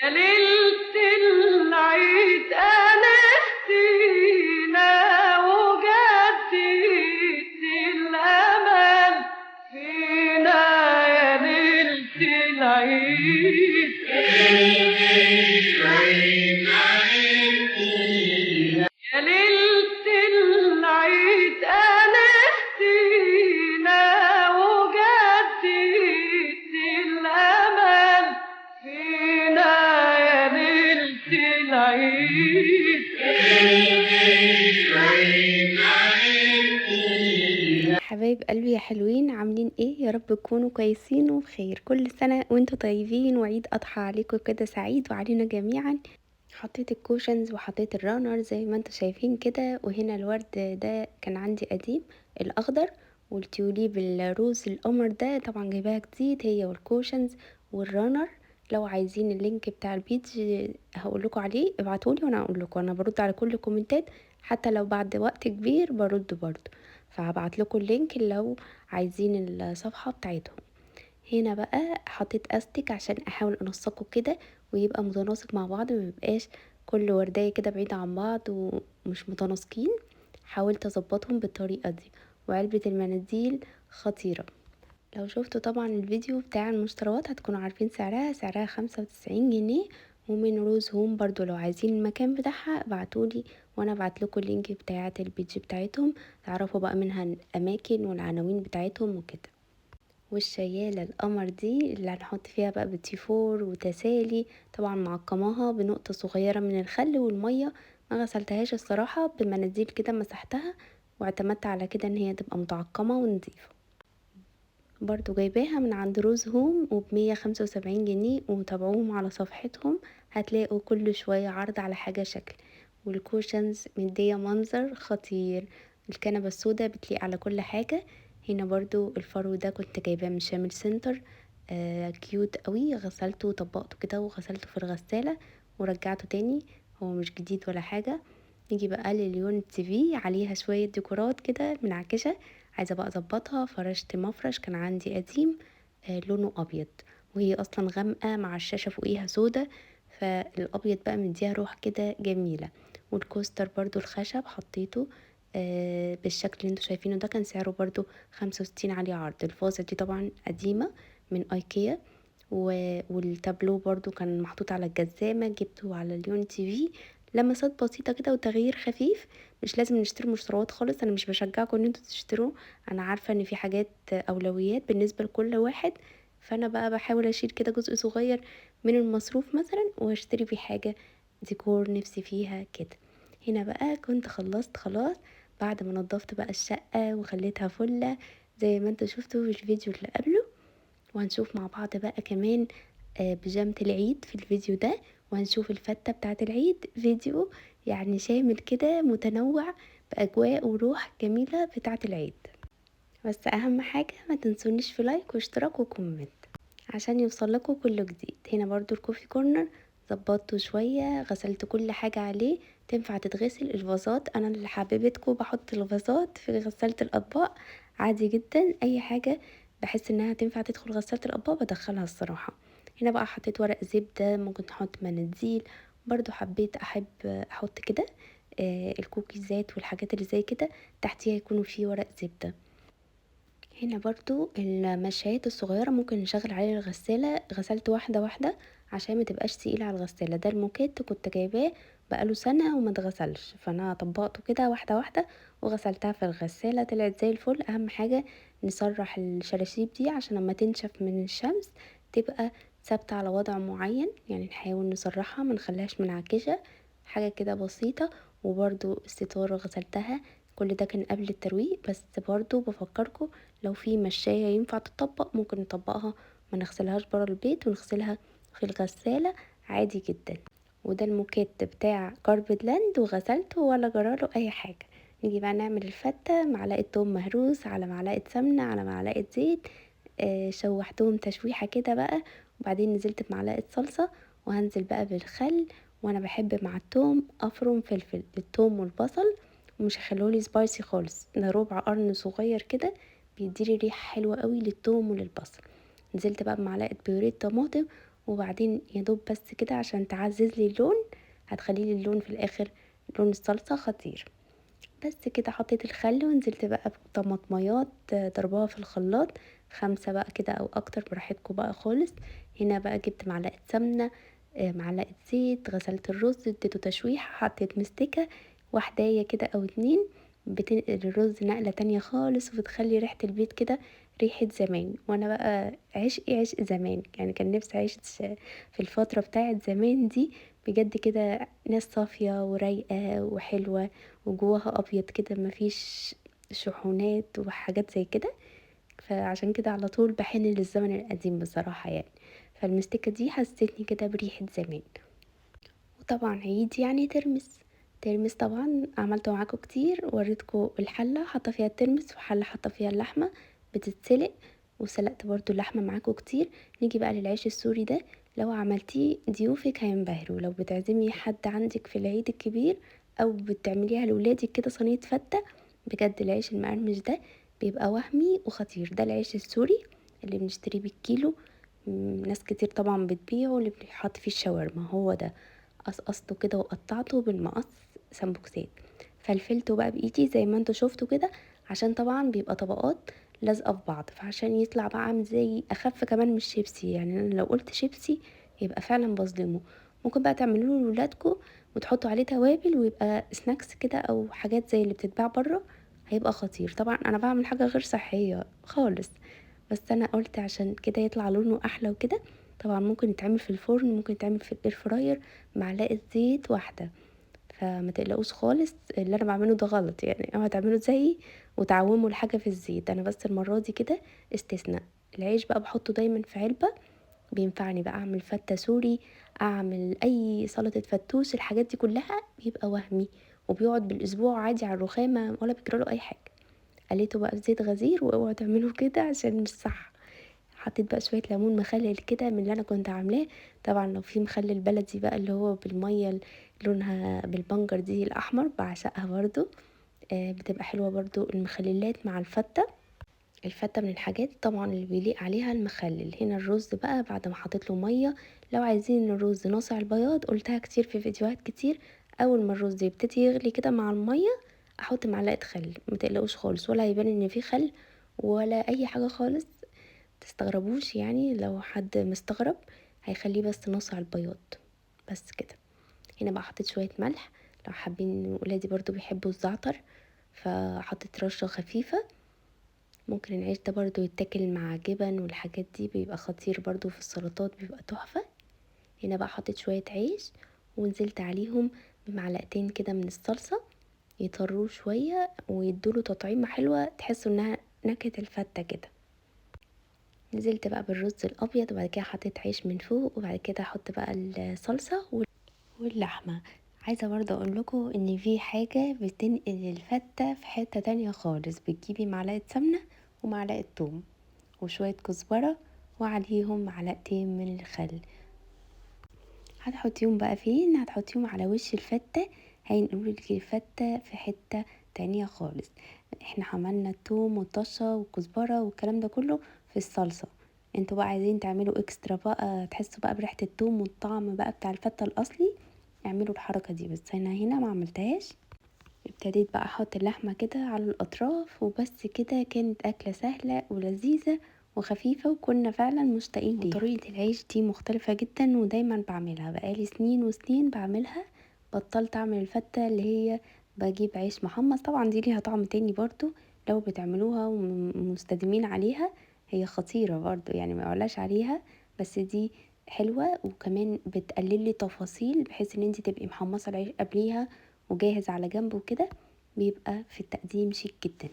يا ليلة العيد أنستينا وجدت الأمل فينا. يا ليلة العيد يا ليلة العيد أنستينا وجدت الأمل فينا. يا ليلة العيد حبايب قلبي يا حلوين، عاملين ايه؟ يا رب تكونوا كويسين وبخير. كل سنة وانتوا طيبين وعيد اضحى عليكم كده سعيد وعلينا جميعا. حطيت الكوشنز وحطيت الرانر زي ما انتوا شايفين كده، وهنا الورد ده كان عندي قديم الاخضر، والتيوليب الروز القمر ده طبعا جايباها جديد، هي والكوشنز والرانر. لو عايزين اللينك بتاع البيج هقول لكم عليه، ابعتولي وانا هقول لكم. انا برد على كل الكومنتات حتى لو بعد وقت كبير برد برضه، فهبعت لكم اللينك لو عايزين الصفحة بتاعتهم. هنا بقى حطيت استك عشان احاول انسقه كده ويبقى متناسق مع بعض، ميبقاش كل وردية كده بعيدة عن بعض ومش متناسقين. حاولت اظبطهم بالطريقة دي. وعلبة المناديل خطيرة. لو شفتوا طبعا الفيديو بتاع المشتريات هتكونوا عارفين سعرها 95 جنيه. ومن روز هوم برضو لو عايزين المكان بتاعها ابعتولي وانا ابعتلكوا اللينك بتاعة البيج بتاعتهم، تعرفوا بقى منها الاماكن والعناوين بتاعتهم وكده. والشيالة القمر دي اللي هنحط فيها بقى بتيفور وتسالي، طبعا معقماها بنقطة صغيرة من الخل والمية. ما غسلتهاش الصراحة، بمناديل كده مسحتها واعتمدت على كده ان هي تبقى متعقمة ونضيفة. برضو جايباها من عند روز هوم ب175 جنيه، وتابعوهم على صفحتهم هتلاقوا كل شوية عرض على حاجة شكل. والكوشنز مدية منظر خطير، الكنبة السوداء بتليق على كل حاجة. هنا برضو الفرو ده كنت جايباه من شامل سنتر، كيوت قوي. غسلته وطبقته كده وغسلته في الغسالة ورجعته تاني، هو مش جديد ولا حاجة. نيجي بقى لليونت تي في، عليها شوية ديكورات كده منعكشة، عايزة بقى اظبطها. فرشت مفرش كان عندي قديم لونه ابيض، وهي اصلا غامقة مع الشاشة فوقيها سودا، فالابيض بقى مديها روح كده جميلة. والكوستر برضو الخشب حطيته بالشكل اللي انتوا شايفينه ده، كان سعره برضو 65 عليه عرض. الفازة دي طبعا قديمة من ايكيا، والتابلو برضو كان محطوط على الجزامة، جبته على اليون تي في. لمسات بسيطة كده وتغيير خفيف، مش لازم نشتري مشتريات خالص، انا مش بشجعكم ان انتوا تشتروا. انا عارفة ان في حاجات اولويات بالنسبة لكل واحد، فانا بقى بحاول اشيل كده جزء صغير من المصروف مثلا واشتري بيه حاجة ديكور نفسي فيها كده. هنا بقى كنت خلصت خلاص بعد ما نضفت بقى الشقة وخليتها فلة زي ما انتوا شفتوا في الفيديو اللي قبله. وهنشوف مع بعض بقى كمان بيجامة العيد في الفيديو ده، وهنشوف الفتة بتاعة العيد فيديو يعني شامل كده متنوع بأجواء وروح جميلة بتاعة العيد. بس أهم حاجة ما تنسونيش في لايك واشتراك وكومنت عشان يوصل لكم كل جديد. هنا برضو الكوفي كورنر ظبطته شوية، غسلت كل حاجة عليه تنفع تتغسل. الفازات انا اللي حبيبتكم بحط الفازات في غسالة الاطباق عادي جدا، اي حاجة بحس انها تنفع تدخل غسالة الاطباق بدخلها الصراحة. هنا بقى حطيت ورق زبدة، ممكن نحط مناديل برضو، احب احط كده الكوكيزات والحاجات اللي زي كده تحتيها يكونوا فيه ورق زبدة. هنا برضو المشايات الصغيرة ممكن نشغل عليها الغسالة، غسلت واحدة واحدة عشان ما تبقاش تقيلة على الغسالة. ده الموكيت كنت جايباه بقاله سنة وما اتغسلش، فانا طبقته كده واحدة واحدة وغسلتها في الغسالة، طلعت زي الفل. اهم حاجة نسرح الشراشيب دي عشان لما تنشف من الشمس تبقى ثابتة على وضع معين، يعني نحاول نسرحها ما نخليهاش منعكشة، حاجة كده بسيطة. وبرضو الستارة غسلتها، كل ده كان قبل الترويق. بس برضو بفكركم لو في مشاية ينفع تطبق ممكن نطبقها، ما نغسلهاش برا البيت ونغسلها في الغسالة عادي جدا. وده الموكيت بتاع كاربت لاند وغسلته ولا جراله اي حاجة. نيجي بقى نعمل الفتة، معلقة توم مهروس على معلقة سمنة على معلقة زيت، شوحتهم تشويحة كده بقى، وبعدين نزلت بمعلقة صلصة وهنزل بقى بالخل. وانا بحب مع التوم افرم فلفل، التوم والبصل، ومش هخليهولي سبايسي خالص، ده ربع قرن صغير كده بيديلي ريحة حلوة قوي للثوم وللبصل. نزلت بقى بمعلقة بيوريه طماطم وبعدين يدوب بس كده عشان تعزز لي اللون، هتخلي لي اللون في الاخر لون الصلصة خطير. بس كده حطيت الخل ونزلت بقى بطماطميات ضربها في الخلاط، 5 بقى كده او اكتر براحتكم بقى خالص. هنا بقى جبت معلقة سمنة، معلقة زيت، غسلت الرز اديته تشويح، حطيت مستكة واحداية كده او 2، بتنقل الرز نقلة تانية خالص وبتخلي ريحة البيت كده ريحة زمان. وانا بقى عشق زمان، يعني كان نفسي اعيش في الفترة بتاعت زمان دي بجد كده، ناس صافية ورايقة وحلوة وجواها ابيض كده، مفيش شحونات وحاجات زي كده. فعشان كده على طول بحن للزمن القديم بصراحة يعني. فالمستكة دي حسيتني كده بريحة زمان. وطبعا عيد يعني ترمس طبعا عملته معاكم كتير، وريتكم الحلة حاطة فيها الترمس وحلة حاطة فيها اللحمة بتتسلق، وسلقت برضو اللحمة معاكم كتير. نيجي بقى للعيش السوري ده، لو عملتيه ضيوفك هينبهروا. لو بتعزمي حد عندك في العيد الكبير او بتعمليها لولادك كده صينية فتة، بجد العيش المقرمش ده بيبقى وهمي وخطير. ده العيش السوري اللي بنشتريه بالكيلو، ناس كتير طبعا بتبيعه اللي بيحط فيه الشاورما، هو ده. قصقصته كده وقطعته بالمقص سمبوكسات، فلفلته بقى بايدي زي ما انتوا شفتوا كده، عشان طبعا بيبقى طبقات لازقه في بعض، فعشان يطلع بقى عامل زي اخف كمان من الشيبسي. يعني انا لو قلت شيبسي يبقى فعلا بظلمه. ممكن بقى تعملوه لولادكم وتحطوا عليه توابل ويبقى سناكس كده او حاجات زي اللي بتتباع بره، هيبقى خطير. طبعا انا بعمل حاجه غير صحيه خالص، بس انا قلت عشان كده يطلع لونه احلى وكده. طبعا ممكن يتعمل في الفرن، ممكن يتعمل في الاير فراير، معلقه زيت واحده. فما تقلقوش خالص، اللي انا بعمله ده غلط يعني، اوعوا تعملوا زيي وتعوموا الحاجه في الزيت. انا بس المره دي كده استثناء. العيش بقى بحطه دايما في علبه، بينفعني بقى اعمل فته سوري، اعمل اي سلطه فتوش، الحاجات دي كلها بيبقى وهمي وبيقعد بالاسبوع عادي على الرخامه ولا بيجراله اي حاجه. قليته بقى في زيت غزير، واوعوا تعملوا كده عشان مش صح. حطيت بقى شويه ليمون مخلل كده من اللي انا كنت عاملاه. طبعا لو في مخلل بلدي بقى اللي هو بالميه لونها بالبنجر دي الاحمر، بعشقها برضو. بتبقى حلوه برضو المخللات مع الفته. الفته من الحاجات طبعا اللي بيليق عليها المخلل. هنا الرز بقى بعد ما حطيت له ميه، لو عايزين الرز ناصع البياض، قلتها كتير في فيديوهات كتير، اول ما الرز يبتدي يغلي كده مع الميه احط معلقه خل، ما تقلقوش خالص ولا هيبان ان في خل ولا اي حاجه خالص. تستغربوش يعني، لو حد مستغرب هيخليه بس نص على البياض بس كده. هنا بقى حطيت شوية ملح، لو حابين ولادي برضو بيحبوا الزعتر فحطيت رشة خفيفة. ممكن العيش ده برضو يتاكل مع جبن والحاجات دي، بيبقى خطير برضو في السلطات، بيبقى تحفة. هنا بقى حطيت شوية عيش ونزلت عليهم بمعلقتين كده من الصلصة، يطروه شوية ويدوله تطعيمة حلوة، تحسوا انها نكهة الفتة كده. نزلت بقى بالرز الابيض وبعد كده حطيت عيش من فوق، وبعد كده احط بقى الصلصه واللحمه. عايزه برضه اقول لكم ان في حاجه بتنقل الفته في حته تانية خالص. بتجيبي معلقه سمنه ومعلقه توم وشويه كزبره وعليهم معلقتين من الخل، هتحطيهم بقى فين؟ هتحطيهم على وش الفتة، هينقلولك الفتة في حتة تانية خالص. احنا عملنا التوم والطشة والكزبرة والكلام ده كله في الصلصة، انتوا بقى عايزين تعملوا اكسترا بقى تحسوا بقى بريحة التوم والطعم بقى بتاع الفتة الاصلي، اعملوا الحركة دي. بس انا هنا ما عملتهاش. ابتديت بقى احط اللحمة كده على الاطراف وبس كده. كانت اكلة سهلة ولذيذة وخفيفة وكنا فعلا مشتاقين ليها. وطريقة العيش دي مختلفة جدا ودايما بعملها، بقالي سنين وسنين بعملها. بطلت اعمل الفتة اللي هي بجيب عيش محمص، طبعا دي ليها طعم تاني برضو لو بتعملوها ومستديمين عليها، هي خطيرة برضو يعني ما اقولش عليها، بس دي حلوة وكمان بتقلل لي تفاصيل بحيث ان انت تبقي محمصة العيش قبليها وجاهز على جنب وكده، بيبقى في التقديم شيك جدا.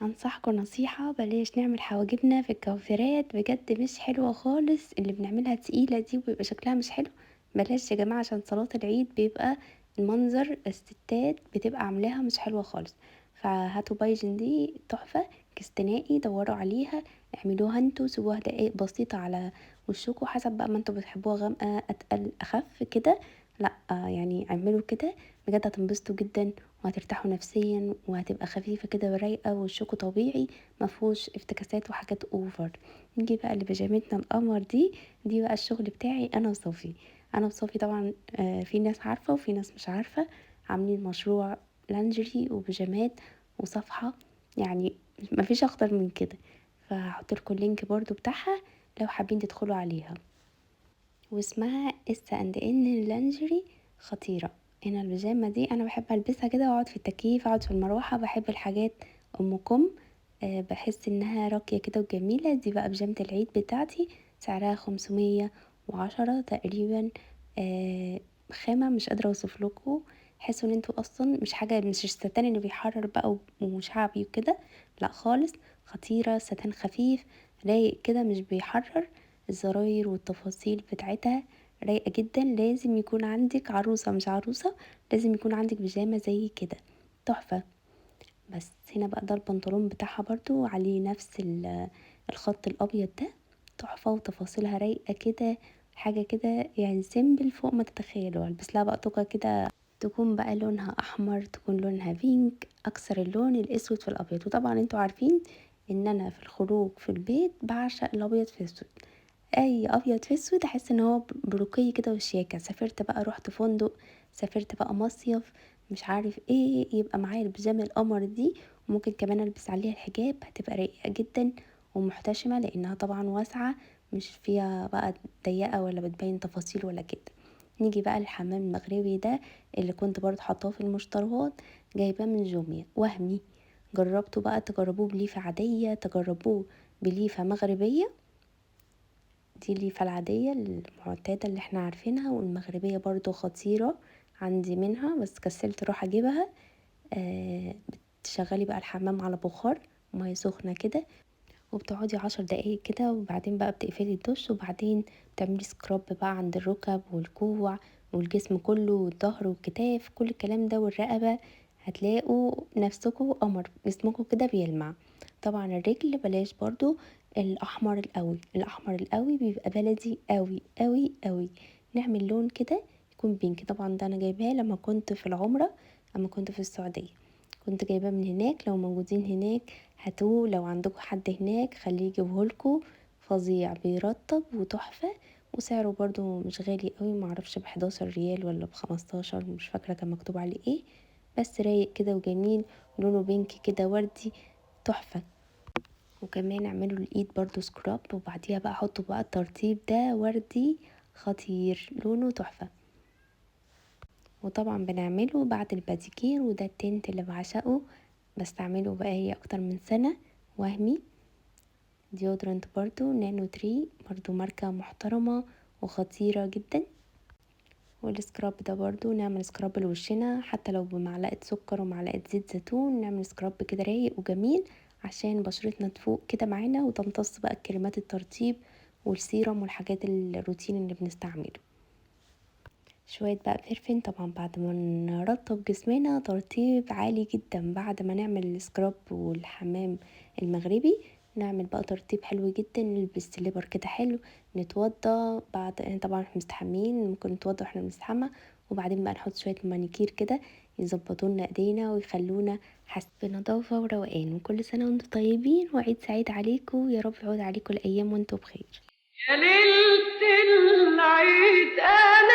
انصحكم نصيحة، بلاش نعمل حواجبنا في الكوافيرات، بجد مش حلوة خالص. اللي بنعملها تقيلة دي وبيبقى شكلها مش حلو، بلاش يا جماعة، عشان صلاة العيد بيبقى المنظر الستات بتبقى عاملاها مش حلوة خالص. فهاتوا بايجن دي تحفة كاستنائي، دوروا عليها، اعملوها انتوا، سيبوها دقايق بسيطة على وشكوا حسب بقى ما انتوا بتحبوها، غامقة اتقل اخف كده، لا يعني اعملوا كده بجد هتنبسطوا جدا وهترتاحوا نفسيا وهتبقى خفيفة كده ورايقة وشكوا طبيعي مفهوش افتكاسات وحاجات اوفر. نيجي بقى لبيجامتنا القمر دي بقى الشغل بتاعي انا وصوفي. انا وصوفي طبعا في ناس عارفة وفي ناس مش عارفة. عاملين مشروع لانجري وبيجامات وصفحة، يعني مفيش اخطر من كده. فهحط لكم اللينك برضو بتاعها لو حابين تدخلوا عليها، واسمها اس اند ان لانجري. خطيرة. هنا البيجامة دي انا بحب البسها كده واقعد في التكييف، اقعد في المروحة، بحب الحاجات ام كم. بحس انها راقية كده وجميلة. دي بقى بيجامة العيد بتاعتي، سعرها 510 تقريبا. خامة مش قادرة اوصف لكم. حسوا ان انتوا اصلا مش حاجة، مش الستان اللي بيحرر بقى وشعبي وكده، لا خالص. خطيرة، ستان خفيف رايق كده مش بيحرر. الزراير والتفاصيل بتاعتها رايقة جدا. لازم يكون عندك عروسة مش عروسة، لازم يكون عندك بيجامة زي كده، تحفة. بس هنا بقى ده البنطلون بتاعها برضو عليه نفس الخط الابيض ده، تحفة وتفاصيلها رايقة كده. حاجة كده يعني سيمبل فوق ما تتخيلوا. البس لها بقى توكة كده تكون بقى لونها احمر، تكون لونها بينك، اكثر اللون الاسود في الابيض. وطبعا انتوا عارفين ان انا في الخروج في البيت بعشق الابيض في اسود. اي ابيض في اسود احس ان هو برقي كده وشياكه. سافرت بقى رحت فندق، سافرت بقى مصيف، مش عارف ايه، يبقى معايا البيجامه القمر دي. وممكن كمان البس عليها الحجاب، هتبقى رايقه جدا ومحتشمه لانها طبعا واسعه، مش فيها بقى ضيقه ولا بتبين تفاصيل ولا كده. نيجي بقى للحمام المغربي ده اللي كنت برضه حاطاه في المشتريات، جايباه من جوميا وهمي. جربته بقى، تجربوه بليفه عاديه، تجربوه بليفه مغربيه. دي الليفة العادية المعتادة اللي احنا عارفينها، والمغربية برضو خطيرة عندي منها بس كسلت اروح اجيبها. بتشغلي بقى الحمام على بخار مية سخنة كده، وبتقعدي 10 دقايق كده، وبعدين بقى بتقفلي الدش، وبعدين بتعملي سكراب بقى عند الركب والكوع والجسم كله والظهر والكتاف كل الكلام ده والرقبة. هتلاقوا نفسكوا قمر، جسمكوا كده بيلمع. طبعا الرجل بلاش برضو الاحمر القوي، الاحمر القوي بيبقى بلدي قوي قوي قوي. نعمل لون كده يكون بينك. طبعا ده انا جايباه لما كنت في العمرة، اما كنت في السعودية كنت جايباه من هناك. لو موجودين هناك هاتوه، لو عندكم حد هناك خليه يجيبهولكوا. فظيع، بيرطب وتحفة. وسعره برضو مش غالي قوي، معرفش ب11 ريال ولا ب15، مش فاكرة كان مكتوب عليه ايه. بس رايق كده وجميل، لونه بينك كده وردي، تحفة. وكمان اعملوا الايد برضو سكراب، وبعديها بقى حطوا بقى الترطيب ده وردي خطير، لونه تحفة. وطبعا بنعمله بعد الباديكير، وده التنت اللي بعشقه، بستعمله بقى هي اكتر من سنة. وهمي ديودرنت برضو نانو تري، برضو ماركة محترمة وخطيرة جدا. والسكراب ده برضو نعمل سكراب لوشنا حتى لو بمعلقة سكر ومعلقة زيت زيتون، نعمل سكراب كده رايق وجميل عشان بشرتنا تفوق كده معانا وتمتص بقى كريمات الترطيب والسيرم والحاجات الروتين اللي بنستعمله. شوية بقى بيرفين طبعا بعد ما نرطب جسمنا ترطيب عالي جدا، بعد ما نعمل السكراب والحمام المغربي نعمل بقى ترطيب حلو جدا، نلبس سليبر كده حلو، نتوضى بعد طبعا احنا مستحمين، ممكن نتوضى واحنا بنستحمى، وبعدين بقى نحط شوية مانيكير كده يظبطوا لنا ايدينا ويخلونا حاسين بنظافة وروقان. وكل سنة وانتم طيبين وعيد سعيد عليكم، يا رب يعود عليكم الايام وانتم بخير. يا ليلة العيد أنا